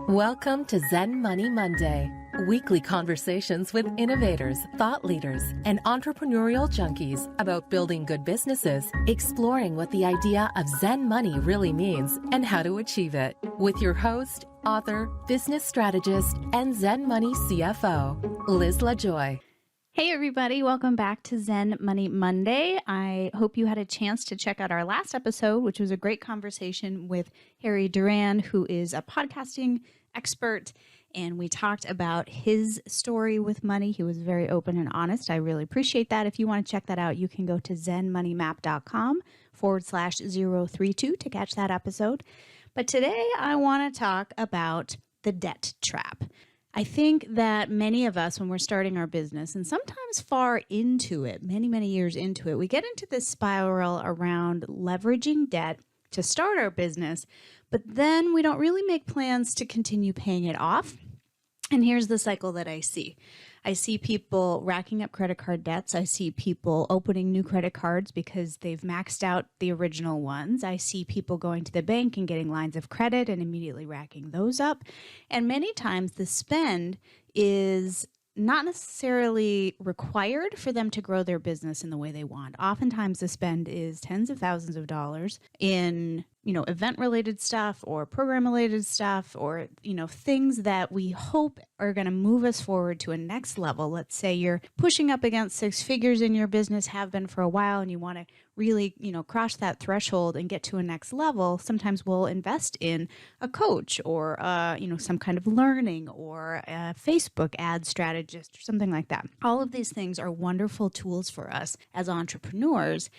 Welcome to Zen Money Monday, weekly conversations with innovators, thought leaders, and entrepreneurial junkies about building good businesses, exploring what the idea of Zen money really means, and how to achieve it. With your host, author, business strategist, and Zen Money CFO, Liz LaJoy. Hey everybody, welcome back to Zen Money Monday. I hope you had a chance to check out our last episode, which was a great conversation with Harry Duran, who is a podcasting expert, and we talked about his story with money. He was very open and honest. I really appreciate that. If you want to check that out, you can go to zenmoneymap.com/032 to catch that episode. But today I want to talk about the debt trap. I think that many of us, when we're starting our business, and sometimes far into it, many years into it, we get into this spiral around leveraging debt to start our business, but then we don't really make plans to continue paying it off. And here's the cycle that I see. I see people racking up credit card debts. I see people opening new credit cards because they've maxed out the original ones. I see people going to the bank and getting lines of credit and immediately racking those up. And many times the spend is not necessarily required for them to grow their business in the way they want. Oftentimes the spend is tens of thousands of dollars in, event-related stuff or program-related stuff or, things that we hope are going to move us forward to a next level. Let's say you're pushing up against six figures in your business, have been for a while, and you want to really, cross that threshold and get to a next level. Sometimes we'll invest in a coach or, some kind of learning or a Facebook ad strategist or something like that. All of these things are wonderful tools for us as entrepreneurs.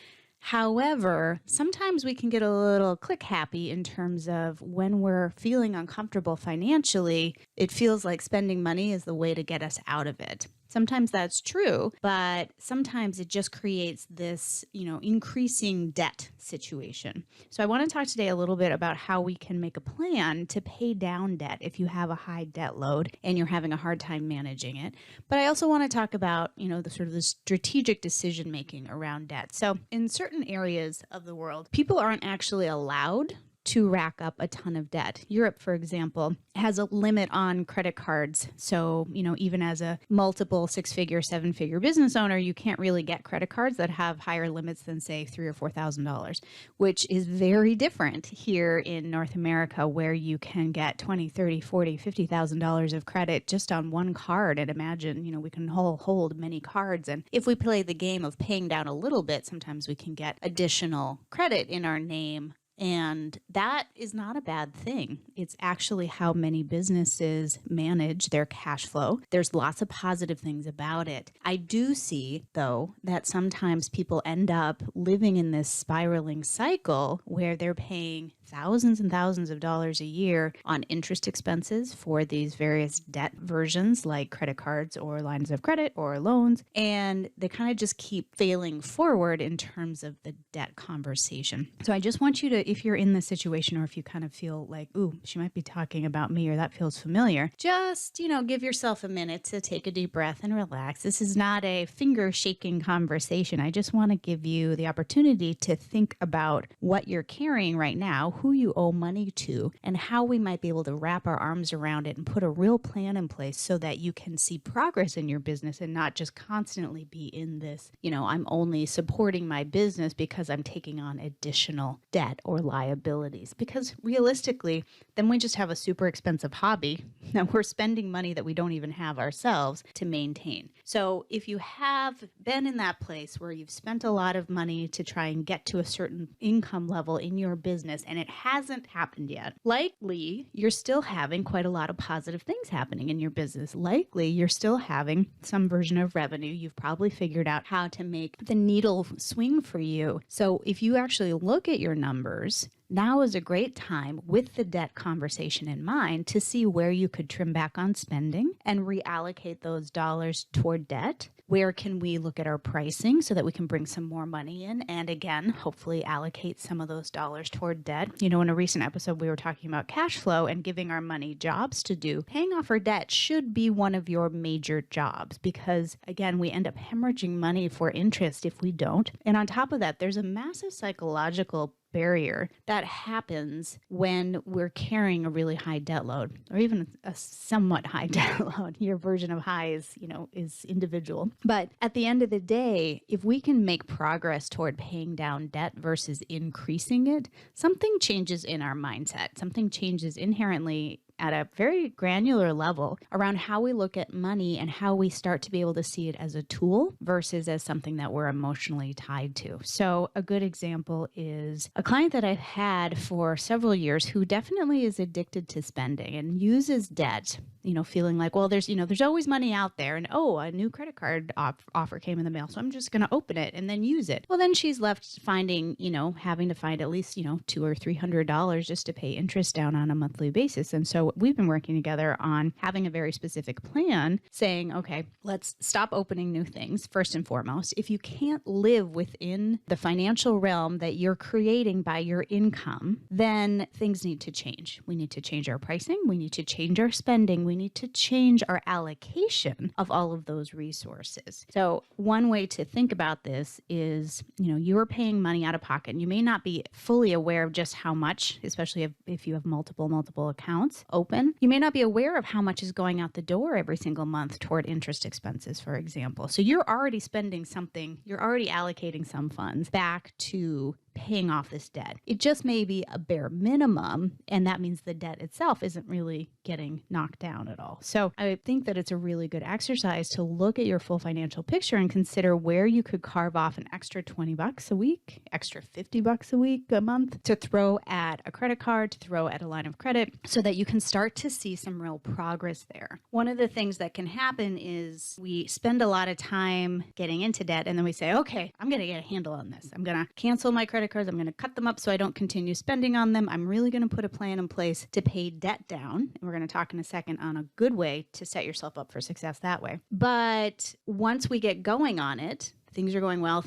However, sometimes we can get a little click happy in terms of when we're feeling uncomfortable financially, it feels like spending money is the way to get us out of it. Sometimes that's true, but sometimes it just creates this, increasing debt situation. So I want to talk today a little bit about how we can make a plan to pay down debt if you have a high debt load and you're having a hard time managing it. But I also want to talk about, the strategic decision making around debt. So in certain areas of the world, people aren't actually allowed to rack up a ton of debt. Europe, for example, has a limit on credit cards. So, even as a multiple six-figure, seven-figure business owner, you can't really get credit cards that have higher limits than, say, $3,000 or $4,000, which is very different here in North America, where you can get $20,000, $30,000, $40,000, $50,000 of credit just on one card. And imagine, we can hold many cards. And if we play the game of paying down a little bit, sometimes we can get additional credit in our name. And that is not a bad thing. It's actually how many businesses manage their cash flow. There's lots of positive things about it. I do see, though, that sometimes people end up living in this spiraling cycle where they're paying thousands and thousands of dollars a year on interest expenses for these various debt versions like credit cards or lines of credit or loans. And they kind of just keep failing forward in terms of the debt conversation. So I just want you to, if you're in this situation or if you kind of feel like, ooh, she might be talking about me or that feels familiar, just, give yourself a minute to take a deep breath and relax. This is not a finger shaking conversation. I just want to give you the opportunity to think about what you're carrying right now, who you owe money to, and how we might be able to wrap our arms around it and put a real plan in place so that you can see progress in your business and not just constantly be in this, I'm only supporting my business because I'm taking on additional debt or liabilities. Because realistically, then we just have a super expensive hobby that we're spending money that we don't even have ourselves to maintain. So if you have been in that place where you've spent a lot of money to try and get to a certain income level in your business and it hasn't happened yet, likely you're still having quite a lot of positive things happening in your business. Likely you're still having some version of revenue. You've probably figured out how to make the needle swing for you. So if you actually look at your numbers, now is a great time with the debt conversation in mind to see where you could trim back on spending and reallocate those dollars toward debt. Where can we look at our pricing so that we can bring some more money in and again, hopefully allocate some of those dollars toward debt. In a recent episode, we were talking about cash flow and giving our money jobs to do. Paying off our debt should be one of your major jobs because again, we end up hemorrhaging money for interest if we don't. And on top of that, there's a massive psychological barrier that happens when we're carrying a really high debt load, or even a somewhat high debt load. Your version of high is, is individual. But at the end of the day, if we can make progress toward paying down debt versus increasing it, something changes in our mindset. Something changes inherently at a very granular level around how we look at money and how we start to be able to see it as a tool versus as something that we're emotionally tied to. So a good example is a client that I've had for several years who definitely is addicted to spending and uses debt, feeling like, well, there's always money out there, and a new credit card offer came in the mail, so I'm just going to open it and then use it. Well, then she's left finding, having to find at least, $200 or $300 just to pay interest down on a monthly basis. And so we've been working together on having a very specific plan saying, okay, let's stop opening new things. First and foremost, if you can't live within the financial realm that you're creating by your income, then things need to change. We need to change our pricing. We need to change our spending. We need to change our allocation of all of those resources. So one way to think about this is, you're paying money out of pocket. You may not be fully aware of just how much, especially if you have multiple accounts open. You may not be aware of how much is going out the door every single month toward interest expenses, for example. So you're already spending something, you're already allocating some funds back to paying off this debt. It just may be a bare minimum, and that means the debt itself isn't really getting knocked down at all. So I think that it's a really good exercise to look at your full financial picture and consider where you could carve off an extra $20 a week, extra $50 a week, a month to throw at a credit card, to throw at a line of credit, so that you can start to see some real progress there. One of the things that can happen is we spend a lot of time getting into debt, and then we say, okay, I'm going to get a handle on this. I'm going to cancel my credit cards. I'm going to cut them up so I don't continue spending on them. I'm really going to put a plan in place to pay debt down. And we're going to talk in a second on a good way to set yourself up for success that way. But once we get going on it, things are going well,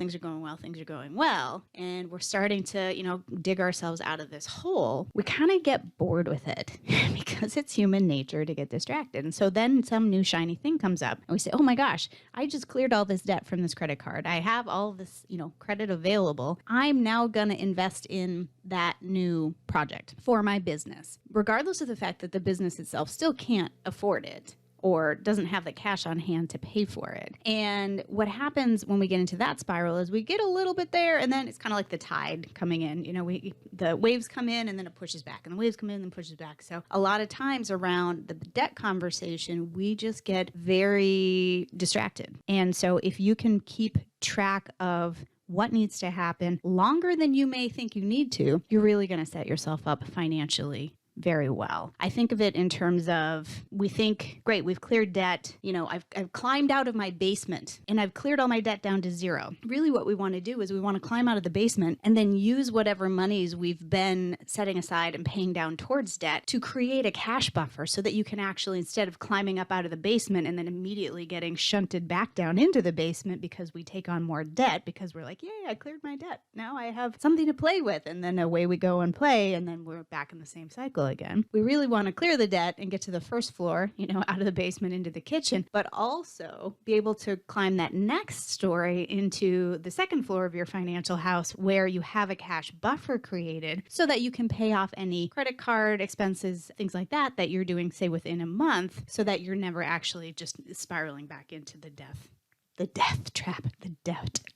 and we're starting to, dig ourselves out of this hole, we kind of get bored with it because it's human nature to get distracted. And so then some new shiny thing comes up and we say, oh my gosh, I just cleared all this debt from this credit card. I have all this, credit available. I'm now going to invest in that new project for my business, regardless of the fact that the business itself still can't afford it or doesn't have the cash on hand to pay for it. And what happens when we get into that spiral is we get a little bit there, and then it's kind of like the tide coming in. The waves come in and then it pushes back, and the waves come in and pushes back. So a lot of times around the debt conversation, we just get very distracted. And so if you can keep track of what needs to happen longer than you may think you need to, you're really going to set yourself up financially very well. I think of it in terms of, we think, great, we've cleared debt. I've climbed out of my basement and I've cleared all my debt down to zero. Really what we want to do is we want to climb out of the basement and then use whatever monies we've been setting aside and paying down towards debt to create a cash buffer so that you can actually, instead of climbing up out of the basement and then immediately getting shunted back down into the basement because we take on more debt because we're like, yay, I cleared my debt. Now I have something to play with. And then away we go and play, and then we're back in the same cycle again. We really want to clear the debt and get to the first floor, out of the basement into the kitchen, but also be able to climb that next story into the second floor of your financial house where you have a cash buffer created so that you can pay off any credit card expenses, things like that you're doing, say, within a month, so that you're never actually just spiraling back into the debt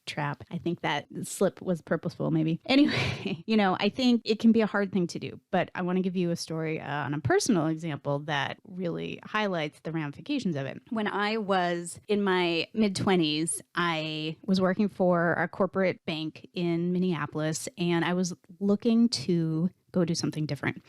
trap. I think that slip was purposeful, maybe. Anyway, I think it can be a hard thing to do, but I want to give you a story on a personal example that really highlights the ramifications of it. When I was in my mid-20s, I was working for a corporate bank in Minneapolis, and I was looking to go do something different.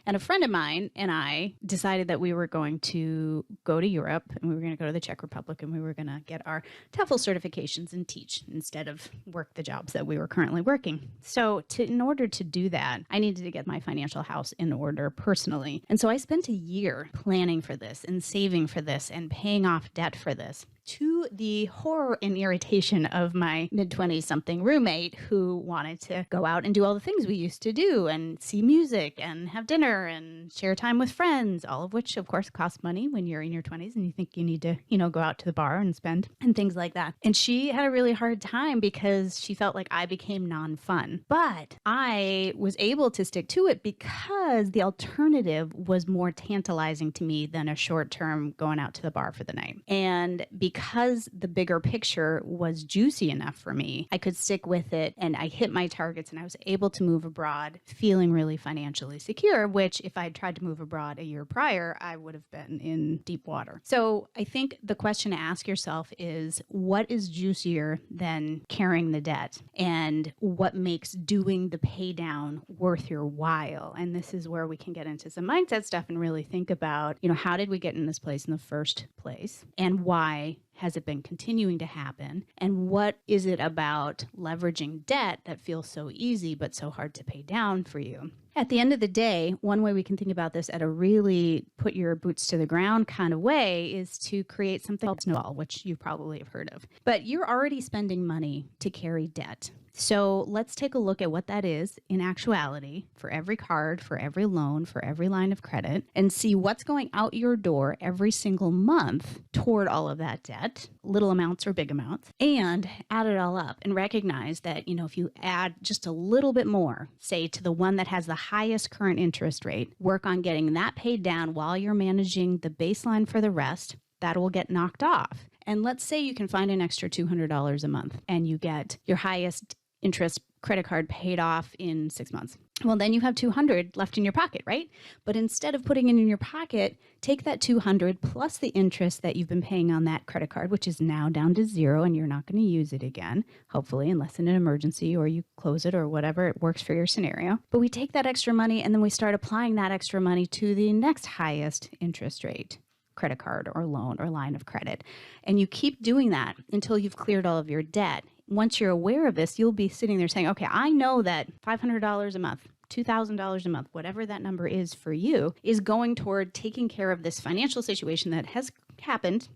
And a friend of mine and I decided that we were going to go to Europe, and we were going to go to the Czech Republic, and we were going to get our TOEFL certifications and teach instead of work the jobs that we were currently working. So in order to do that, I needed to get my financial house in order personally. And so I spent a year planning for this and saving for this and paying off debt for this. to the horror and irritation of my mid-20s something roommate who wanted to go out and do all the things we used to do and see music and have dinner and share time with friends, all of which, of course, costs money when you're in your 20s and you think you need to, go out to the bar and spend and things like that. And she had a really hard time because she felt like I became non-fun. But I was able to stick to it because the alternative was more tantalizing to me than a short-term going out to the bar for the night. And because the bigger picture was juicy enough for me, I could stick with it and I hit my targets and I was able to move abroad feeling really financially secure, which if I had tried to move abroad a year prior, I would have been in deep water. So I think the question to ask yourself is, what is juicier than carrying the debt? And what makes doing the pay down worth your while? And this is where we can get into some mindset stuff and really think about, how did we get in this place in the first place? And why has it been continuing to happen? And what is it about leveraging debt that feels so easy but so hard to pay down for you? At the end of the day, one way we can think about this at a really put your boots to the ground kind of way is to create something called snowball, which you probably have heard of. But you're already spending money to carry debt. So let's take a look at what that is in actuality for every card, for every loan, for every line of credit, and see what's going out your door every single month toward all of that debt, little amounts or big amounts, and add it all up and recognize that, if you add just a little bit more, say to the one that has the highest current interest rate, work on getting that paid down while you're managing the baseline for the rest, that will get knocked off. And let's say you can find an extra $200 a month and you get your highest interest credit card paid off in 6 months. Well, then you have $200 left in your pocket, right? But instead of putting it in your pocket, take that $200 plus the interest that you've been paying on that credit card, which is now down to zero, and you're not going to use it again, hopefully, unless in an emergency or you close it or whatever, it works for your scenario. But we take that extra money and then we start applying that extra money to the next highest interest rate credit card or loan or line of credit. And you keep doing that until you've cleared all of your debt. Once you're aware of this, you'll be sitting there saying, okay, I know that $500 a month, $2,000 a month, whatever that number is for you, is going toward taking care of this financial situation that has happened,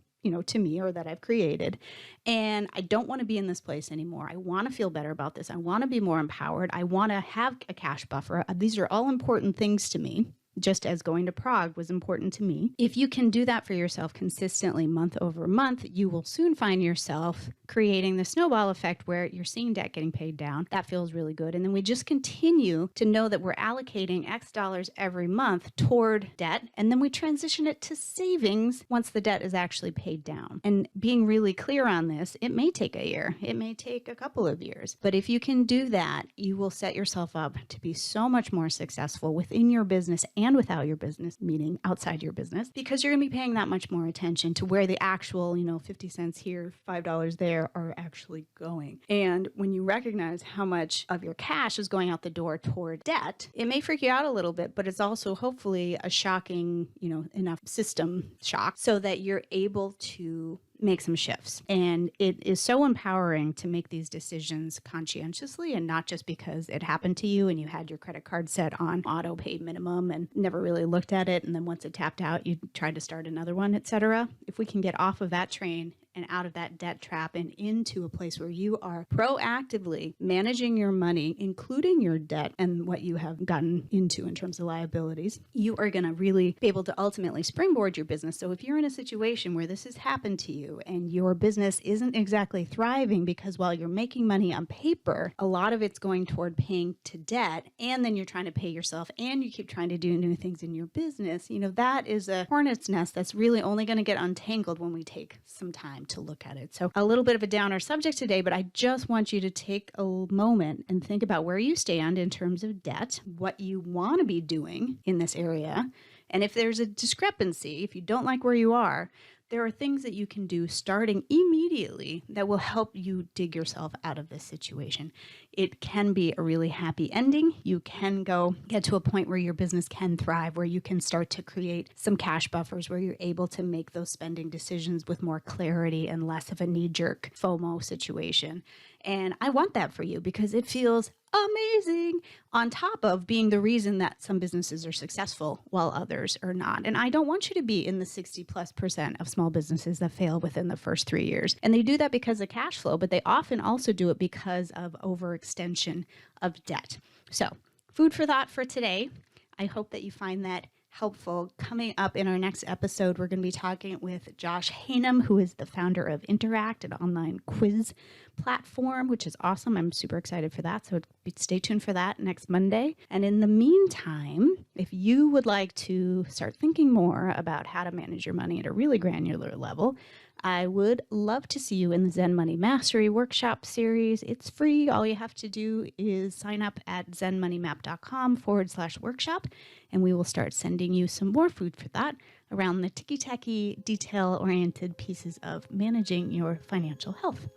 to me or that I've created. And I don't want to be in this place anymore. I want to feel better about this. I want to be more empowered. I want to have a cash buffer. These are all important things to me. Just as going to Prague was important to me. If you can do that for yourself consistently month over month, you will soon find yourself creating the snowball effect where you're seeing debt getting paid down. That feels really good. And then we just continue to know that we're allocating X dollars every month toward debt. And then we transition it to savings once the debt is actually paid down. And being really clear on this, it may take a year. It may take a couple of years. But if you can do that, you will set yourself up to be so much more successful within your business and without your business, meaning outside your business, because you're going to be paying that much more attention to where the actual, 50 cents here, $5 there are actually going. And when you recognize how much of your cash is going out the door toward debt, it may freak you out a little bit, but it's also hopefully a shocking, enough system shock so that you're able to make some shifts. And it is so empowering to make these decisions conscientiously and not just because it happened to you and you had your credit card set on auto pay minimum and never really looked at it. And then once it tapped out, you tried to start another one, etc. If we can get off of that train and out of that debt trap and into a place where you are proactively managing your money, including your debt and what you have gotten into in terms of liabilities, you are going to really be able to ultimately springboard your business. So if you're in a situation where this has happened to you and your business isn't exactly thriving because while you're making money on paper, a lot of it's going toward paying to debt, and then you're trying to pay yourself and you keep trying to do new things in your business, that is a hornet's nest that's really only going to get untangled when we take some time to look at it. So a little bit of a downer subject today, but I just want you to take a moment and think about where you stand in terms of debt, what you want to be doing in this area. And if there's a discrepancy, if you don't like where you are, there are things that you can do starting immediately that will help you dig yourself out of this situation. It can be a really happy ending. You can get to a point where your business can thrive, where you can start to create some cash buffers, where you're able to make those spending decisions with more clarity and less of a knee-jerk FOMO situation. And I want that for you because it feels amazing, on top of being the reason that some businesses are successful while others are not. And I don't want you to be in the 60+% of small businesses that fail within the first 3 years. And they do that because of cash flow, but they often also do it because of overextension of debt. So, food for thought for today. I hope that you find that helpful. Coming up in our next episode, we're going to be talking with Josh Hainum, who is the founder of Interact, an online quiz platform, which is awesome. I'm super excited for that. So stay tuned for that next Monday. And in the meantime, if you would like to start thinking more about how to manage your money at a really granular level, I would love to see you in the Zen Money Mastery Workshop series. It's free. All you have to do is sign up at zenmoneymap.com/workshop, and we will start sending you some more food for thought around the ticky-tacky, detail-oriented pieces of managing your financial health.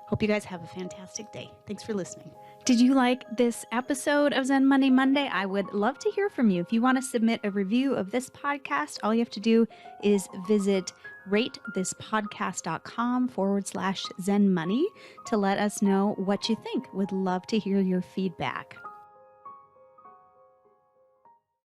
Hope you guys have a fantastic day. Thanks for listening. Did you like this episode of Zen Money Monday? I would love to hear from you. If you want to submit a review of this podcast, all you have to do is visit ratethispodcast.com/Zen Money to let us know what you think. Would love to hear your feedback.